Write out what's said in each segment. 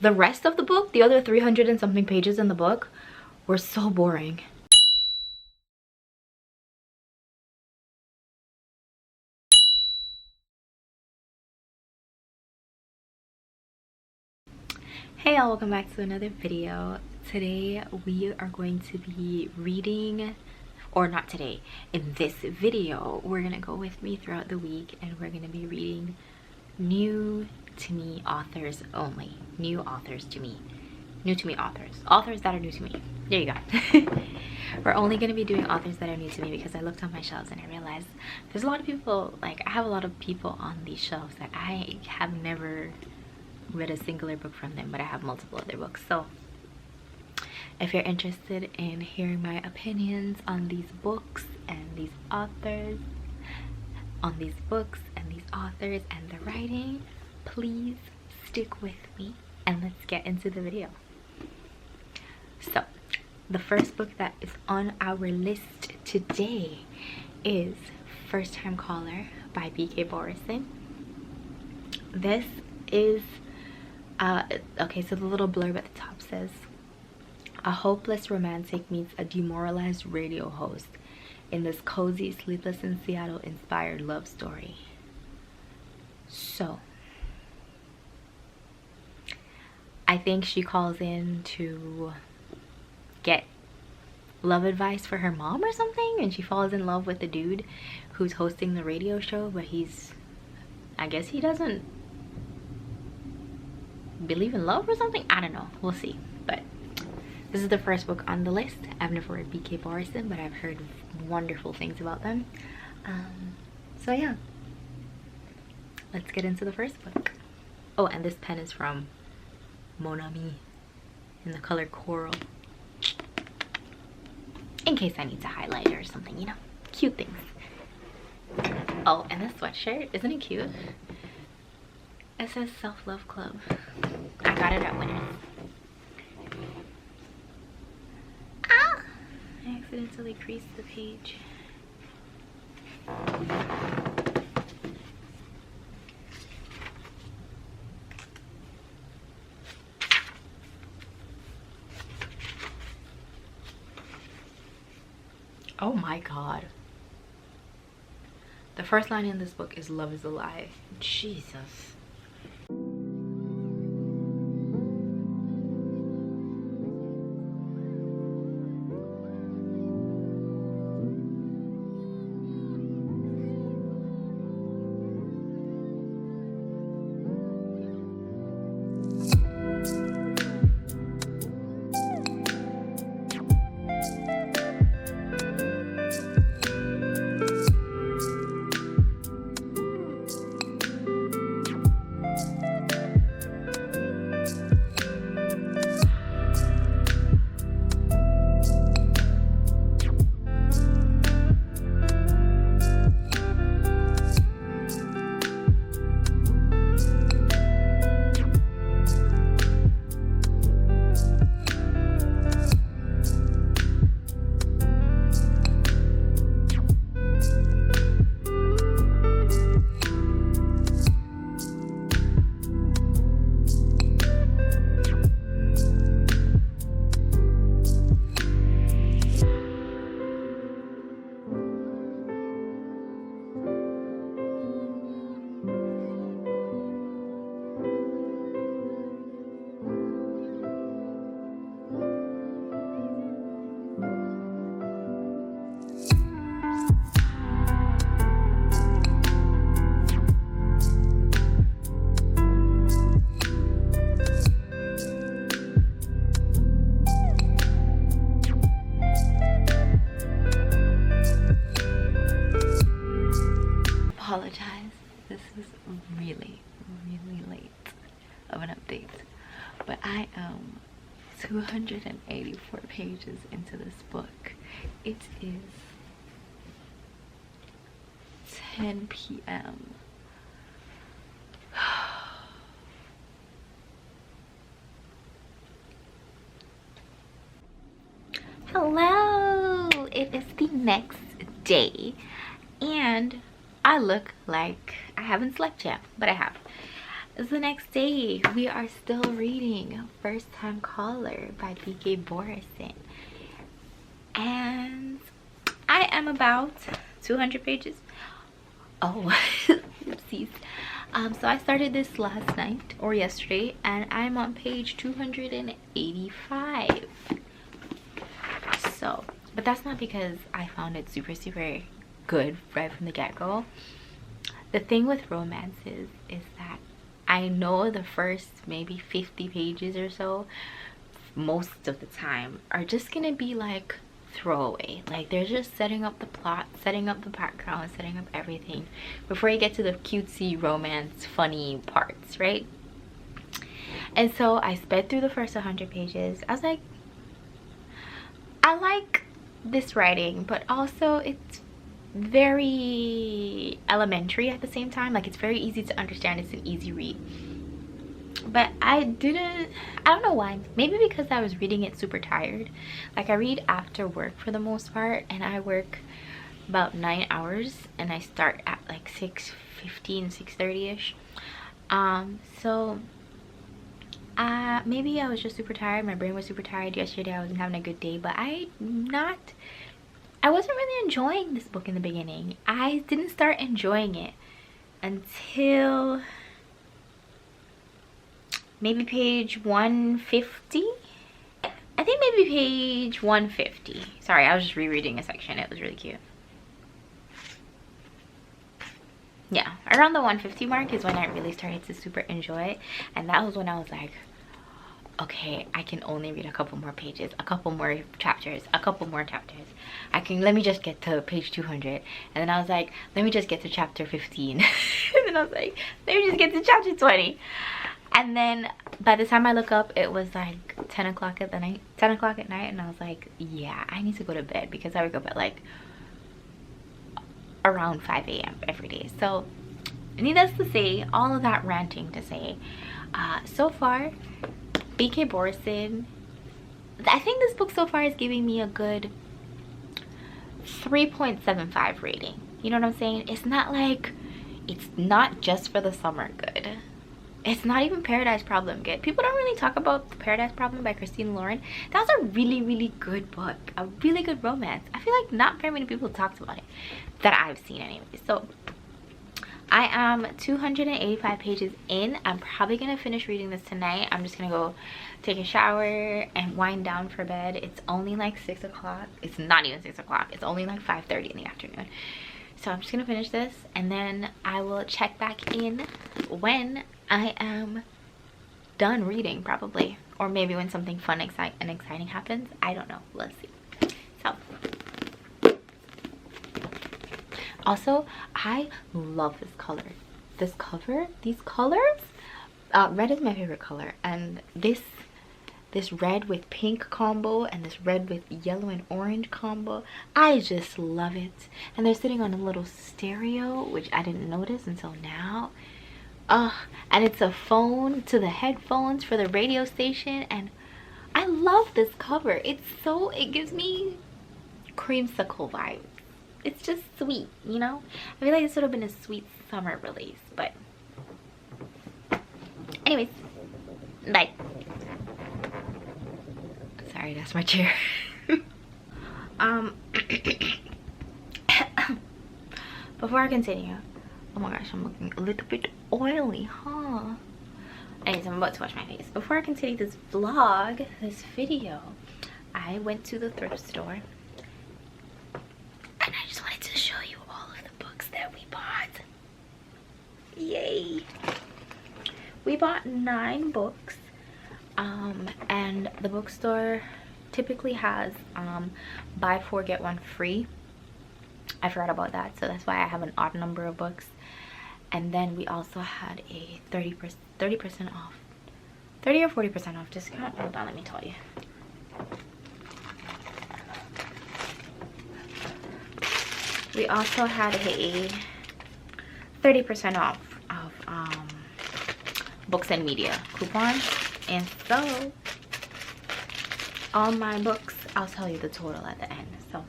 The rest of the book, the other 300 and something pages in the book, were so boring. Hey y'all, welcome back to another video. Today we are going to be reading, or not today, in this video we're gonna go with me throughout the week and we're gonna be reading new to me authors only. New authors to me. New to me authors that are new to me. There you go. We're only going to be doing authors that are new to me because I looked on my shelves and I realized there's a lot of people, like I have a lot of people on these shelves that I have never read a singular book from them, but I have multiple other books. So if you're interested in hearing my opinions on these books and these authors, on these books and these authors and the writing, please stick with me and let's get into the video. So the first book that is on our list today is First Time Caller by B.K. Borison. This is okay, so the little blurb at the top says, a hopeless romantic meets a demoralized radio host in this cozy Sleepless in Seattle inspired love story. So I think she calls in to get love advice for her mom or something, and she falls in love with the dude who's hosting the radio show, but I guess he doesn't believe in love or something. I don't know, we'll see. But this is the first book on the list. I've never read B.K. Borison, but I've heard wonderful things about them. So yeah, let's get into the first book. Oh, and this pen is from Mon Ami in the color coral, in case I need to highlight it or something, you know, cute things. Oh, and this sweatshirt, isn't it cute? It says Self-Love Club. I got it at Winners. Ah! I accidentally creased the page. Oh my god. The first line in this book is love is a lie. Jesus. Apologize, this is really late of an update, but I am 284 pages into this book. It is 10 p.m. Hello, it is the next day and I look like I haven't slept yet, but I have. it's the next day. We are still reading First Time Caller by Borison. And I am about 200 pages. Oh, oopsies. So I started this last night or yesterday, and I'm on page 285. So, but that's not because I found it super good right from the get-go. The thing with romances is that I know the first maybe 50 pages or so, most of the time, are just gonna be like throwaway. Like they're just setting up the plot, setting up the background, setting up everything before you get to the cutesy romance funny parts, right? And so I sped through the first 100 pages. I was like, I like this writing, but also it's very elementary at the same time. Like it's very easy to understand, it's an easy read. But I don't know why. Maybe because I was reading it super tired. Like I read after work for the most part, and I work about 9 hours, and I start at like 6:15, 6:30ish. So maybe I was just super tired. My brain was super tired yesterday. I wasn't having a good day, but I wasn't really enjoying this book in the beginning. I didn't start enjoying it until maybe page 150. I think maybe page 150. Sorry, I was just rereading a section. It was really cute. Yeah, around the 150 mark is when I really started to super enjoy it, and that was when I was like, okay, I can only read a couple more pages, a couple more chapters, a couple more chapters. Let me just get to page 200. And then I was like, let me just get to chapter 15. And then I was like, let me just get to chapter 20. And then by the time I look up, it was like 10 o'clock at night, and I was like, yeah, I need to go to bed, because I wake up at like around 5 a.m. every day. So needless to say, all of that ranting to say, so far Borison, I think this book so far is giving me a good 3.75 rating. You know what I'm saying? It's not like, it's not just for the summer good. It's not even Paradise Problem good. People don't really talk about Paradise Problem by Christine Lauren. That was a really good book, a really good romance. I feel like not very many people talked about it that I've seen anyway. So I am 285 pages in. I'm probably gonna finish reading this tonight. I'm just gonna go take a shower and wind down for bed. It's only like 6 o'clock. It's not even 6 o'clock. It's only like 5:30 in the afternoon. So I'm just gonna finish this, and then I will check back in when I am done reading, probably, or maybe when something fun and exciting happens. I don't know. Let's see. So also, I love this color. This cover, these colors. Red is my favorite color, and this red with pink combo and this red with yellow and orange combo, I just love it. And they're sitting on a little stereo, which I didn't notice until now. And it's a phone to the headphones for the radio station, and I love this cover. It gives me creamsicle vibes. It's just sweet, you know? I feel like this would have been a sweet summer release, but anyways, bye. Sorry, that's my chair. Before I continue, oh my gosh, I'm looking a little bit oily, huh? Anyways, I'm about to wash my face. Before I continue this vlog, this video, I went to the thrift store, and I just wanted to show you all of the books that we bought. Yay! We bought 9 books, and the bookstore typically has buy 4 get 1 free. I forgot about that, so that's why I have an odd number of books. And then we also had a 30% off, 30 or 40% off discount. Hold on, let me tell you. We also had a 30% off of books and media coupon, and so all my books, I'll tell you the total at the end. So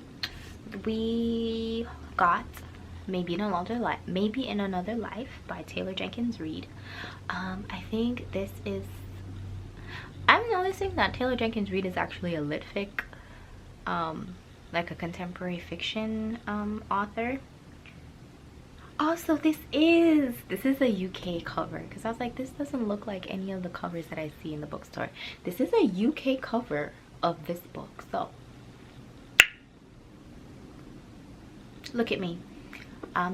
we got Maybe in Another Life by Taylor Jenkins Reid. I think this is, I'm noticing that Taylor Jenkins Reid is actually a lit fic, like a contemporary fiction author. Also, this is a UK cover, because I was like, this doesn't look like any of the covers that I see in the bookstore. This is a UK cover of this book, so look at me.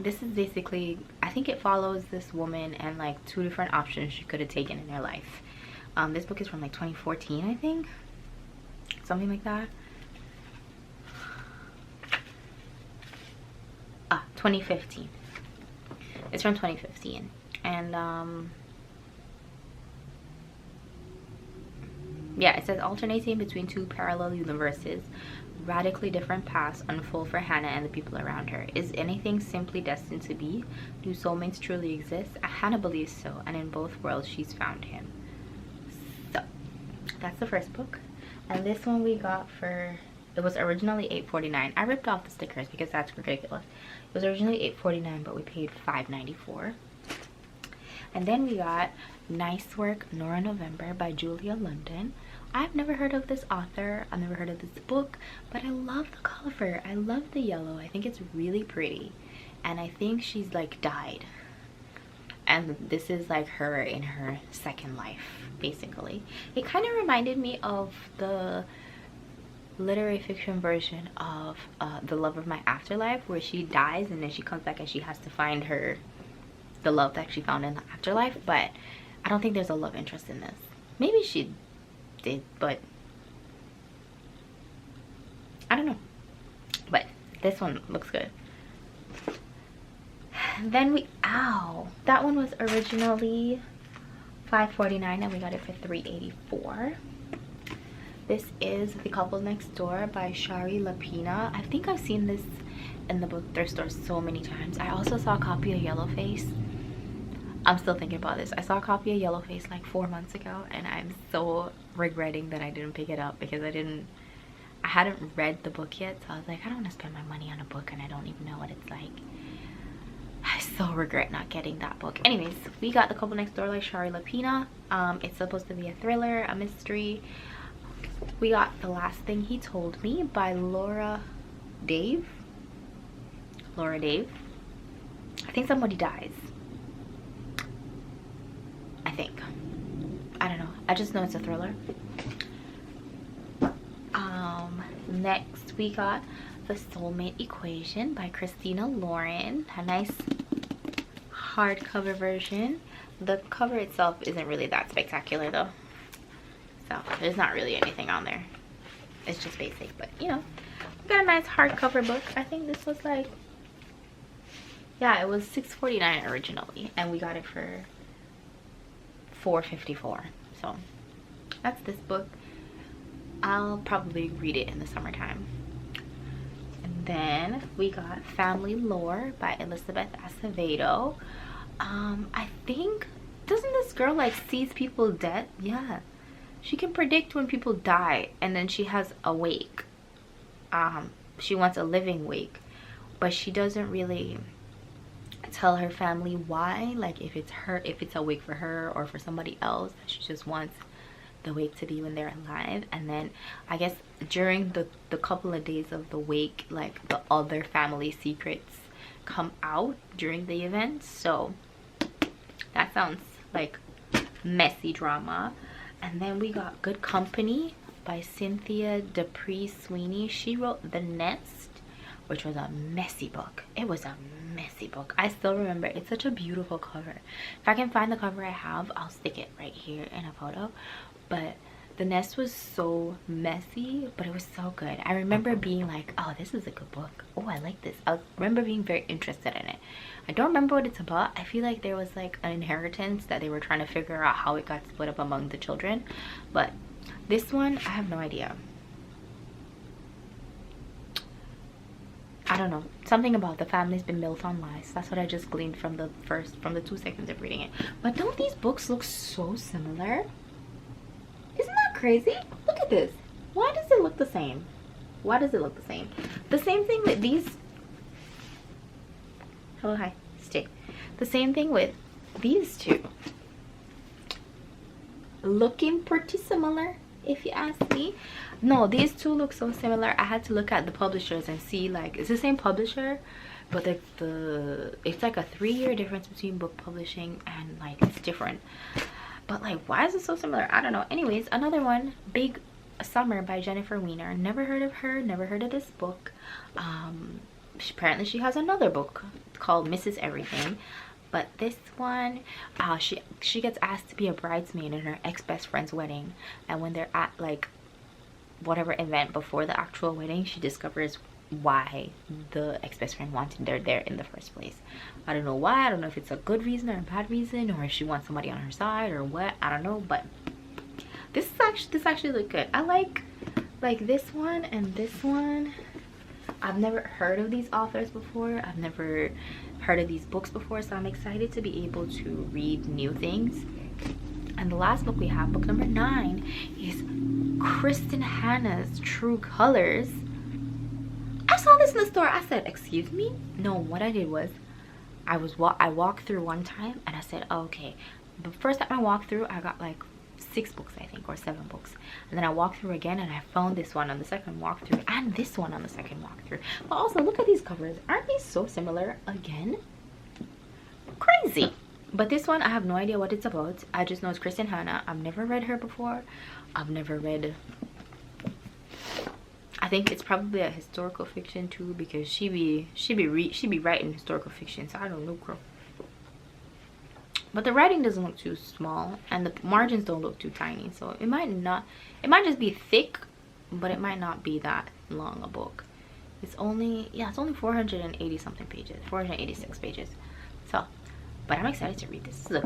This is basically, I think it follows this woman and like 2 different options she could have taken in her life. This book is from like 2014, I think, something like that. 2015. It's from 2015, and yeah, it says alternating between 2 parallel universes, radically different paths unfold for Hannah and the people around her. Is anything simply destined to be? Do soulmates truly exist? Hannah believes so, and in both worlds she's found him. So that's the first book, and this one we got for, it was originally $8.49. I ripped off the stickers because that's ridiculous. It was originally $8.49, but we paid $5.94. And then we got Nice Work, Nora November by Julia London. I've never heard of this author. I've never heard of this book, but I love the cover. I love the yellow. I think it's really pretty. And I think she's like died. And this is like her in her second life, basically. It kind of reminded me of the literary fiction version of The Love of My Afterlife, where she dies and then she comes back and she has to find the love that she found in the afterlife. But I don't think there's a love interest in this. Maybe she did, but I don't know. But this one looks good. Then we, that one was originally $5.49 and we got it for $3.84. This is The Couple Next Door by Shari Lapina. I think I've seen this in the book thrift store so many times. I also saw a copy of Yellowface. I'm still thinking about this. I saw a copy of Yellowface like 4 months ago, and I'm so regretting that I didn't pick it up because I hadn't read the book yet. So I was like, I don't want to spend my money on a book and I don't even know what it's like. I so regret not getting that book. Anyways, we got The Couple Next Door by Shari Lapina. It's supposed to be a thriller, a mystery. We got The Last Thing He Told Me by Laura Dave. I think somebody dies. I think. I don't know. I just know it's a thriller. Next we got The Soulmate Equation by Christina Lauren. A nice hardcover version. The cover itself isn't really that spectacular though. So there's not really anything on there. It's just basic, but you know, we got a nice hardcover book. I think this was like, yeah, it was $6.49 originally, and we got it for $4.54. So that's this book. I'll probably read it in the summertime. And then we got Family Lore by Elizabeth Acevedo. I think, doesn't this girl like sees people dead? Yeah, she can predict when people die, and then she has a wake. She wants a living wake, but she doesn't really tell her family why, like if it's a wake for her or for somebody else. She just wants the wake to be when they're alive. And then I guess during the couple of days of the wake, like the other family secrets come out during the event. So that sounds like messy drama. And then we got Good Company by Cynthia Dupree Sweeney. She wrote The Nest, which was a messy book. It was a messy book. I still remember. It's such a beautiful cover. If I can find the cover I have, I'll stick it right here in a photo. But The Nest was so messy, but it was so good. I remember being like, oh, this is a good book. Oh, I like this. I remember being very interested in it. I don't remember what it's about. I feel like there was like an inheritance that they were trying to figure out how it got split up among the children. But this one, I have no idea. I don't know. Something about the family's been built on lies. That's what I just gleaned from the 2 seconds of reading it. But don't these books look so similar? Isn't that crazy? Look at this. Why does it look the same? Why does it look the same? The same thing with these. Hello, hi. Stay. The same thing with these two. looking pretty similar, if you ask me. No, these two look so similar. I had to look at the publishers and see, like, it's the same publisher, but it's like a 3-year difference between book publishing, and like it's different. But like, why is it so similar? I don't know. Anyways, another one, Big Summer by Jennifer Weiner. Never heard of her, never heard of this book. Apparently she has another book called Mrs. Everything. But this one, she gets asked to be a bridesmaid in her ex-best friend's wedding, and when they're at like whatever event before the actual wedding, she discovers why the ex-best friend wanted her there in the first place. I don't know why. I don't know if it's a good reason or a bad reason, or if she wants somebody on her side or what. I don't know, but this actually look good. I like this one and this one. I've never heard of these authors before. I've never heard of these books before, so I'm excited to be able to read new things. And the last book we have, book number 9, is Kristen Hanna's True Colors. I saw this in the store. I said, excuse me? No, what I did was I walked through one time and I said, oh, okay. The first time I walked through, I got like 6 books, I think, or 7 books. And then I walked through again and I found this one on the second walkthrough and this one on the second walkthrough. But also, look at these covers. Aren't these so similar again? Crazy. But this one, I have no idea what it's about. I just know it's Kristen Hanna. I've never read her before. I've never read... I think it's probably a historical fiction too, because she be writing historical fiction, so I don't know, girl. But the writing doesn't look too small and the margins don't look too tiny, so it might just be thick, but it might not be that long a book. It's only 480 something pages, 486 pages. So, but I'm excited to read this. This is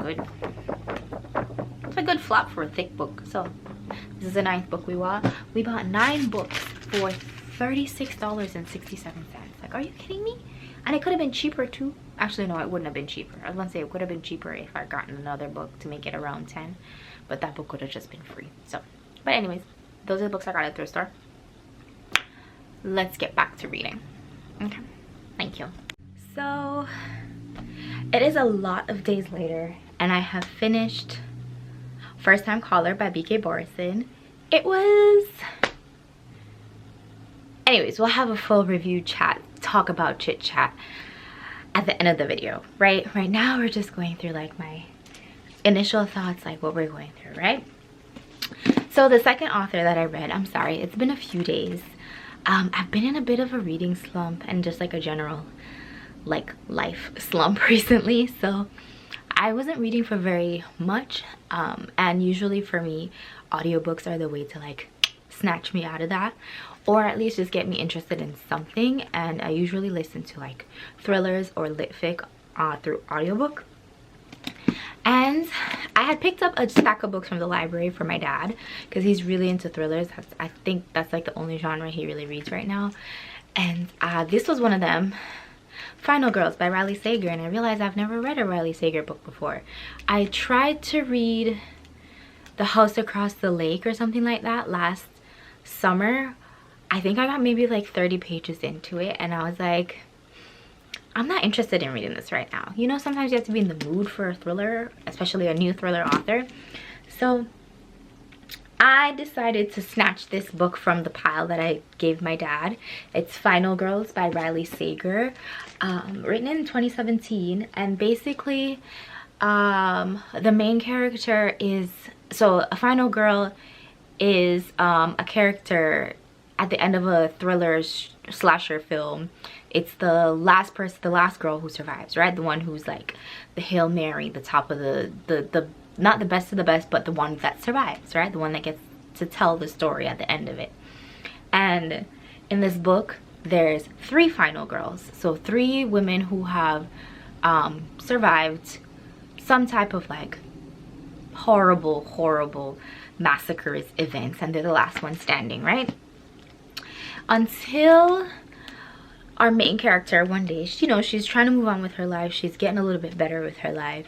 a good flop for a thick book. So this is the 9th book we bought. We bought 9 books for $36.67. Like, are you kidding me? And it could have been cheaper too. Actually, no, it wouldn't have been cheaper. I was gonna say it would have been cheaper if I gotten another book to make it around 10, but that book would have just been free. So, but anyways, those are the books I got at the thrift store. Let's get back to reading. Okay, thank you. So it is a lot of days later and I have finished First Time Caller by BK Borison. It was... Anyways, we'll have a full review chat, talk about chit chat at the end of the video. Right now we're just going through like my initial thoughts, like what we're going through, right? So the second author that I read, I'm sorry, it's been a few days. I've been in a bit of a reading slump and just like a general like life slump recently, so I wasn't reading for very much, and usually for me audiobooks are the way to like snatch me out of that, or at least just get me interested in something. And I usually listen to like thrillers or lit fic through audiobook. And I had picked up a stack of books from the library for my dad because he's really into thrillers. I think that's like the only genre he really reads right now. And this was one of them, Final Girls by Riley Sager. And I realized I've never read a Riley Sager book before. I tried to read The House Across the Lake or something like that last summer. I think I got maybe like 30 pages into it and I was like, I'm not interested in reading this right now. You know, sometimes you have to be in the mood for a thriller, especially a new thriller author. So I decided to snatch this book from the pile that I gave my dad. It's Final Girls by Riley Sager, written in 2017. And basically the main character is, so a final girl is a character at the end of a thriller slasher film. It's the last girl who survives, right? The one who's like the Hail Mary, the top of the not the best of the best, but the one that survives, right? The one that gets to tell the story at the end of it. And in this book, there's 3 final girls. So 3 women who have survived some type of like horrible massacres events, and they're the last one standing, right? Until our main character one day, you know, she's trying to move on with her life. She's getting a little bit better with her life,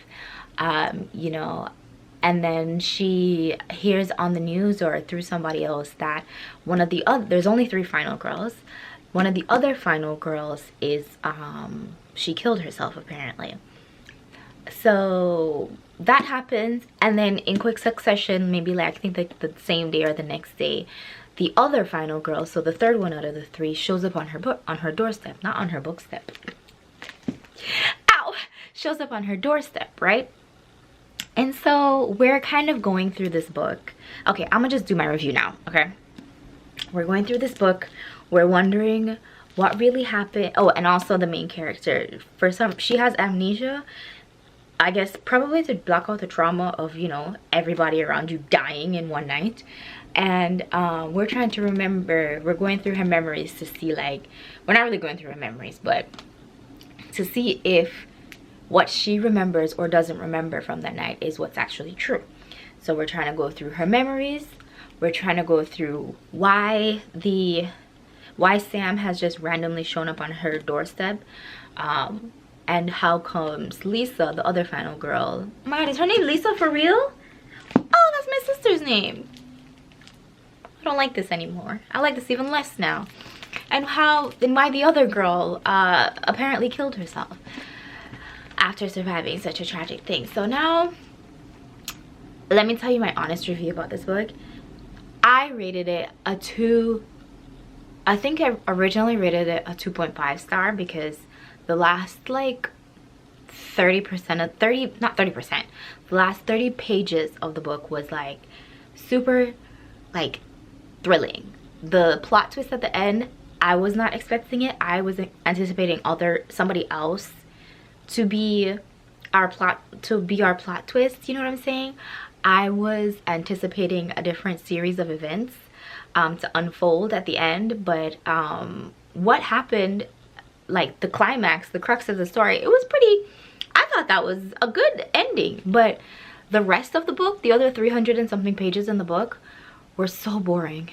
you know, and then she hears on the news or through somebody else that one of the other, there's only 3 final girls. One of the other final girls is she killed herself apparently. So that happens, and then in quick succession, maybe like I think like the same day or the next day, the other final girl, so the third one out of the three, shows up on her doorstep, not on her book step. Ow! Shows up on her doorstep, right? And so we're kind of going through this book. Okay, I'm gonna just do my review now, okay? We're going through this book. We're wondering what really happened. Oh, and also the main character, she has amnesia, I guess probably to block out the trauma of, you know, everybody around you dying in one night. And we're trying to remember, we're going through her memories to see, like, we're not really going through her memories, but to see if what she remembers or doesn't remember from that night is what's actually true. So we're trying to go through her memories. We're trying to go through why Sam has just randomly shown up on her doorstep, and how comes Lisa, the other final girl, oh my god, is her name Lisa for real? Oh, that's my sister's name. I don't like this anymore. I like this even less now. And why the other girl apparently killed herself after surviving such a tragic thing. So now, let me tell you my honest review about this book. I rated it a 2. I think I originally rated it a 2.5 star because the last like 30% of the last 30 pages of the book was like super like thrilling. The plot twist at the end, I was not expecting it. I was anticipating somebody else to be our plot twist, you know what I'm saying? I was anticipating a different series of events to unfold at the end, but what happened, like the climax, the crux of the story, it was pretty, I thought that was a good ending. But the rest of the book, the other 300 and something pages in the book, were so boring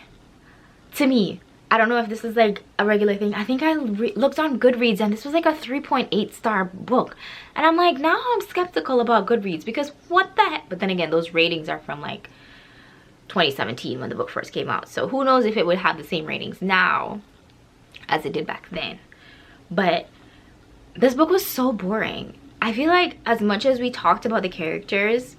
to me. I don't know if this is like a regular thing. I think I looked on Goodreads and this was like a 3.8 star book, and I'm like, now I'm skeptical about Goodreads because what the heck. But then again, those ratings are from like 2017 when the book first came out, so who knows if it would have the same ratings now as it did back then. But this book was so boring. I feel like as much as we talked about the characters,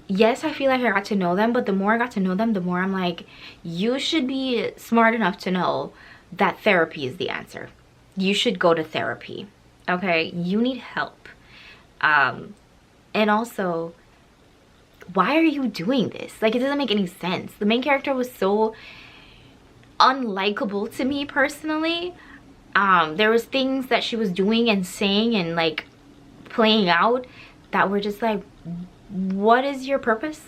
yes, I feel like I got to know them, but the more I got to know them, the more I'm like, you should be smart enough to know that therapy is the answer. You should go to therapy, okay? You need help. And also, why are you doing this? Like, it doesn't make any sense. The main character was so unlikable to me personally. There was things that she was doing and saying and like playing out that were just like, what is your purpose?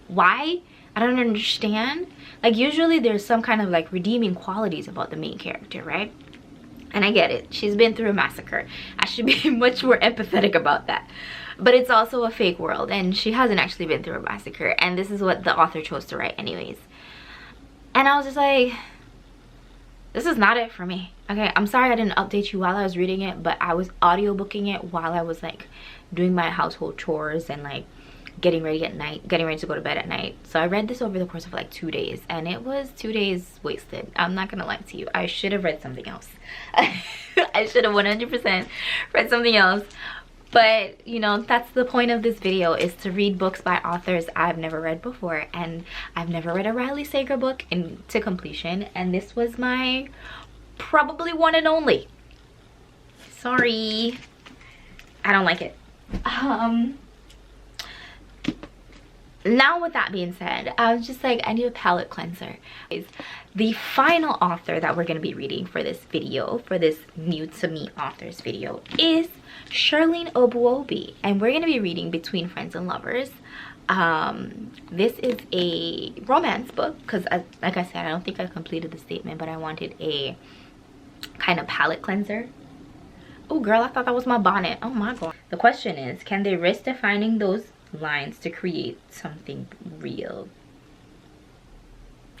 Why? I don't understand. Like, usually there's some kind of like redeeming qualities about the main character, right? And I get it, she's been through a massacre. I should be much more empathetic about that. But it's also a fake world and she hasn't actually been through a massacre, and this is what the author chose to write anyways. And I was just like, this is not it for me. Okay, I'm sorry I didn't update you while I was reading it, but I was audiobooking it while I was like doing my household chores and like getting ready to go to bed at night. So I read this over the course of like 2 days, and it was 2 days wasted. I'm not gonna lie to you. I should have read something else. I should have 100% read something else. But you know, that's the point of this video, is to read books by authors I've never read before. And I've never read a Riley Sager book to completion, and this was my probably one and only. Sorry, I don't like it. Now with that being said, I was just like, I need a palate cleanser. The final author that we're going to be reading for this video, for this new to me authors video, is Shirlene Obuobi, and we're going to be reading Between Friends and Lovers. This is a romance book because, like I said, I don't think I completed the statement, but I wanted a kind of palate cleanser. Oh girl, I thought that was my bonnet. Oh my god. The question is, can they risk defining those lines to create something real?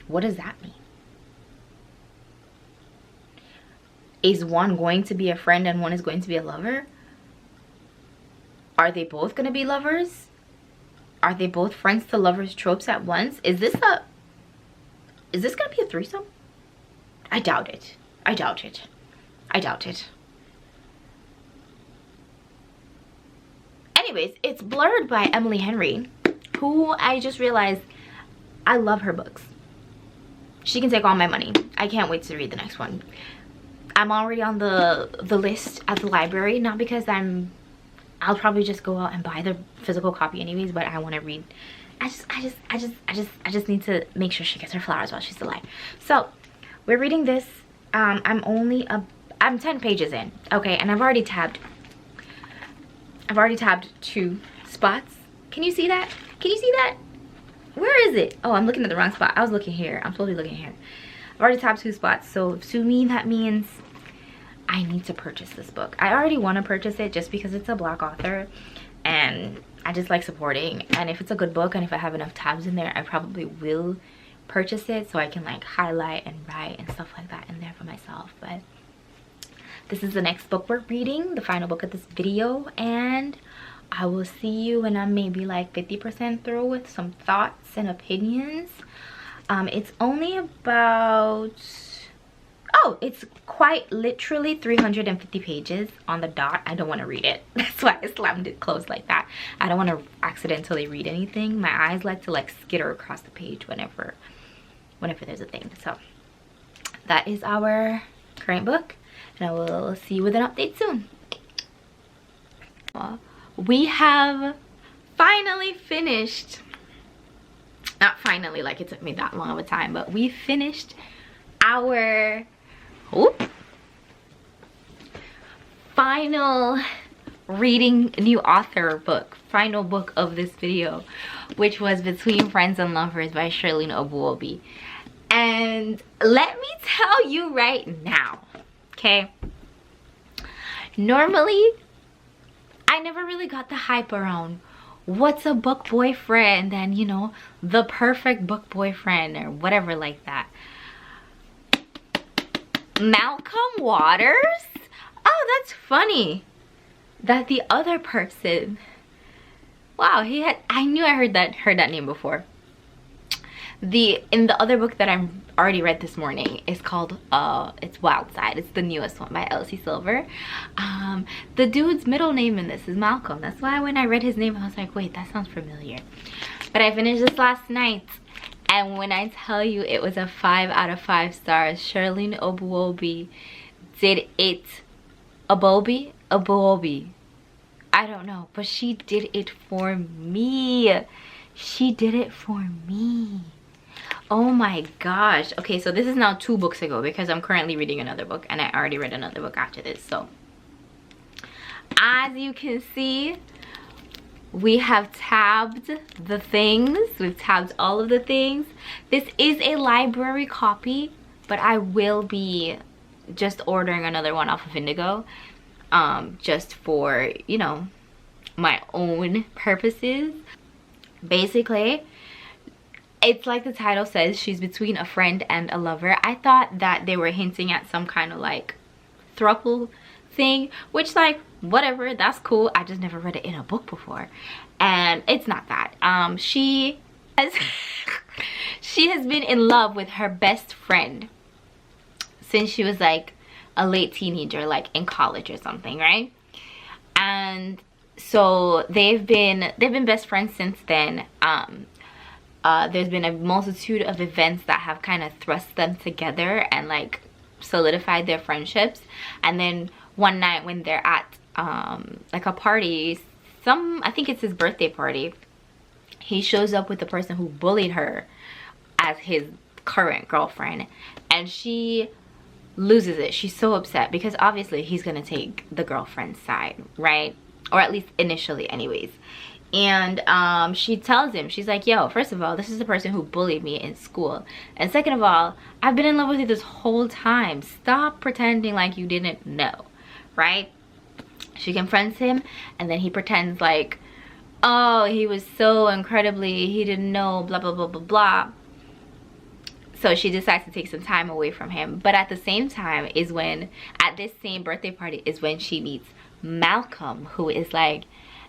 What does that mean? Is one going to be a friend and one is going to be a lover? Are they both going to be lovers? Are they both friends to lovers tropes at once? Is this going to be a threesome? I doubt it. I doubt it. I doubt it. anyways, it's Blurred by Emily Henry, who I just realized I love her books. She can take all my money. I can't wait to read the next one. I'm already on the list at the library, not because I'll probably just go out and buy the physical copy anyways, but I want to read. I just need to make sure she gets her flowers while she's alive. So we're reading this. I'm 10 pages in, okay, and I've already tabbed 2 spots. Can you see that? Can you see that? Where is it? Oh, I'm looking at the wrong spot. I was looking here. I'm supposed to be looking here. I've already tabbed 2 spots, so to me that means I need to purchase this book. I already want to purchase it just because it's a Black author and I just like supporting, and if it's a good book and if I have enough tabs in there, I probably will purchase it so I can like highlight and write and stuff like that in there for myself. But this is the next book we're reading, the final book of this video, and I will see you when I'm maybe like 50% through with some thoughts and opinions. It's only about, oh, it's quite literally 350 pages on the dot. I don't want to read it. That's why I slammed it closed like that. I don't want to accidentally read anything. My eyes like to like skitter across the page whenever there's a thing. So that is our current book, and I will see you with an update soon. We have finally finished, not finally like it took me that long of a time, but we finished our final reading new author book, final book of this video, which was Between Friends and Lovers by Shirlene Obuobi. And let me tell you right now, okay, normally I never really got the hype around what's a book boyfriend and, you know, the perfect book boyfriend or whatever like that. Malcolm Waters? Oh, that's funny that the other person, wow, he had, I knew I heard that name before. In the other book that I'm already read this morning is called it's Wild Side. It's the newest one by Elsie Silver. The dude's middle name in this is Malcolm. That's why when I read his name I was like, wait, that sounds familiar. But I finished this last night, and when I tell you it was a 5 out of 5 stars, Shirlene Obuobi did it. Obuobi, I don't know, but she did it for me. She did it for me. Oh my gosh. Okay, so this is now 2 books ago because I'm currently reading another book, and I already read another book after this. So as you can see, we have tabbed the things. We've tabbed all of the things. This is a library copy, but I will be just ordering another one off of Indigo, just for, you know, my own purposes. Basically, it's like the title says, she's between a friend and a lover. I thought that they were hinting at some kind of like throuple thing, which, like, whatever, that's cool. I just never read it in a book before, and it's not that. She has been in love with her best friend since she was like a late teenager, like in college or something, right? And so they've been best friends since then. There's been a multitude of events that have kind of thrust them together and like solidified their friendships. And then one night when they're at like a party, I think it's his birthday party, he shows up with the person who bullied her as his current girlfriend, and she loses it. She's so upset because obviously he's gonna take the girlfriend's side, right? Or at least initially anyways. And she tells him, she's like, yo, first of all, this is the person who bullied me in school, and second of all, I've been in love with you this whole time. Stop pretending like you didn't know, right? She confronts him, and then he pretends like, oh, he was so incredibly, he didn't know, blah blah blah blah blah. So she decides to take some time away from him. But at the same time is when, at this same birthday party, is when she meets Malcolm, who is like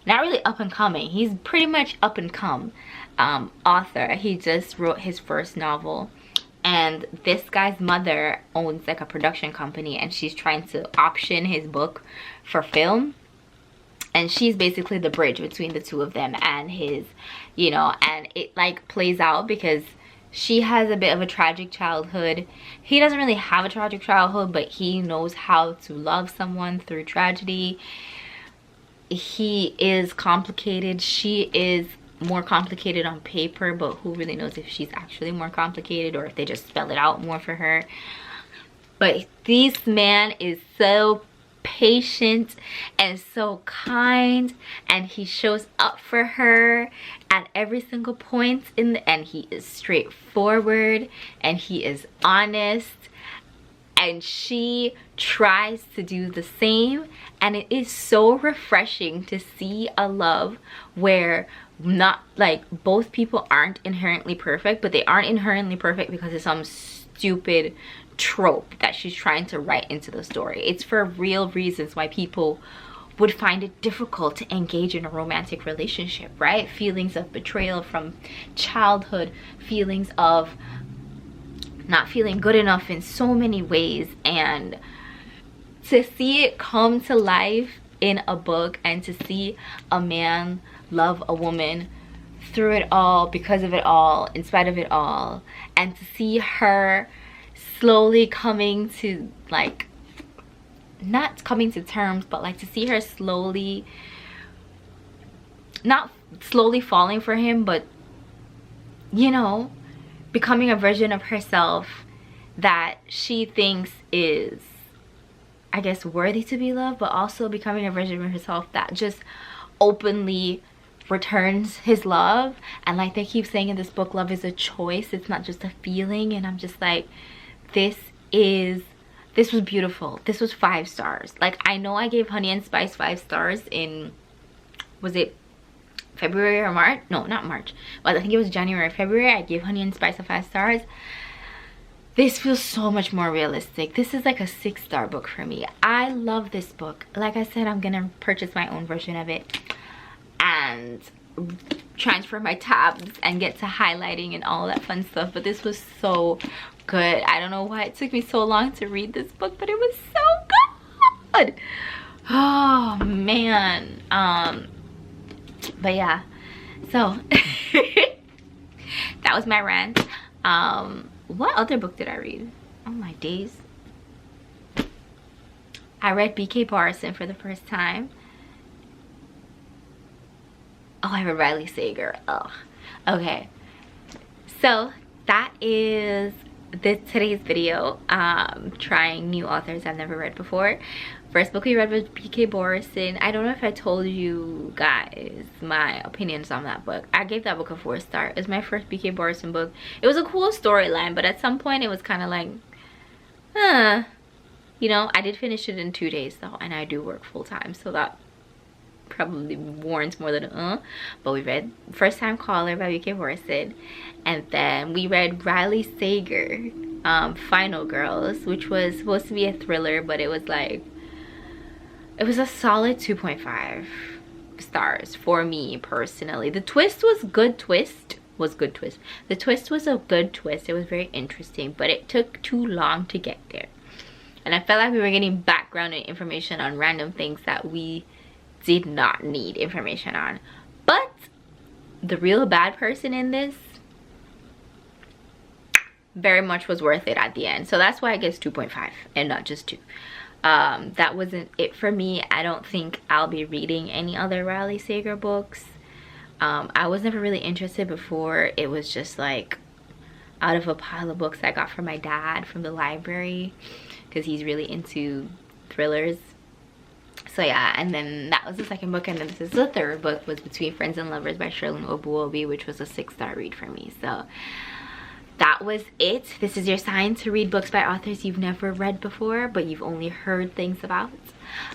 not really up and coming. He's pretty much up and come author. He just wrote his first novel, and this guy's mother owns like a production company, and she's trying to option his book for film. and she's basically the bridge between the two of them and his, you know, and it like plays out because she has a bit of a tragic childhood. He doesn't really have a tragic childhood, but he knows how to love someone through tragedy. He is complicated. She is more complicated on paper, but who really knows if she's actually more complicated or if they just spell it out more for her. But this man is so patient and so kind, and he shows up for her at every single point and he is straightforward and he is honest, and she tries to do the same. And it is so refreshing to see a love where not like both people aren't inherently perfect, but they aren't inherently perfect because of some stupid trope that she's trying to write into the story. It's for real reasons why people would find it difficult to engage in a romantic relationship, right? Feelings of betrayal from childhood, feelings of not feeling good enough in so many ways, and to see it come to life in a book and to see a man love a woman through it all, because of it all, in spite of it all, and to see her slowly coming to, like, not coming to terms, but like to see her slowly, not slowly falling for him, but, you know, becoming a version of herself that she thinks is, I guess, worthy to be loved, but also becoming a version of herself that just openly returns his love. And like they keep saying in this book, love is a choice, it's not just a feeling. And I'm just like, this was beautiful. This was 5 stars. Like, I know I gave Honey and Spice 5 stars in, was it February or March? No, not March. Well, I think it was January or February. I gave Honey and Spice a 5 stars. This feels so much more realistic. This is like a 6-star book for me. I love this book. Like I said, I'm gonna purchase my own version of it and transfer my tabs and get to highlighting and all that fun stuff. But this was so good. I don't know why it took me so long to read this book, but it was so good. Oh man. But yeah, so that was my rant. What other book did I read? Oh my days. I read BK Borison for the first time. Oh, I read Riley Sager. Oh, okay. So that is today's video. Trying new authors I've never read before. First book we read was BK Borison. I don't know if I told you guys my opinions on that book. I gave that book a 4-star. It's my first BK Borison book. It was a cool storyline, but at some point it was kind of like, you know, I did finish it in 2 days though, and I do work full-time, so that probably warrants more than but we read First Time Caller by BK Borison, and then we read Riley Sager, Final Girls, which was supposed to be a thriller, but it was like, it was a solid 2.5 stars for me personally. The twist was good twist. The twist was a good twist. It was very interesting, but it took too long to get there. And I felt like we were getting background and information on random things that we did not need information on. But the real bad person in this very much was worth it at the end. So that's why I guess 2.5 and not just 2. That wasn't it for me. I don't think I'll be reading any other Riley Sager books. I was never really interested before. It was just like out of a pile of books I got from my dad from the library, because he's really into thrillers. So yeah, and then that was the second book, and then this is the third book, was Between Friends and Lovers by Shirlene Obuobi, which was a 6-star read for me. So that was it. This is your sign to read books by authors you've never read before, but you've only heard things about.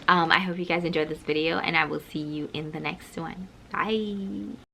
I hope you guys enjoyed this video, and I will see you in the next one. Bye.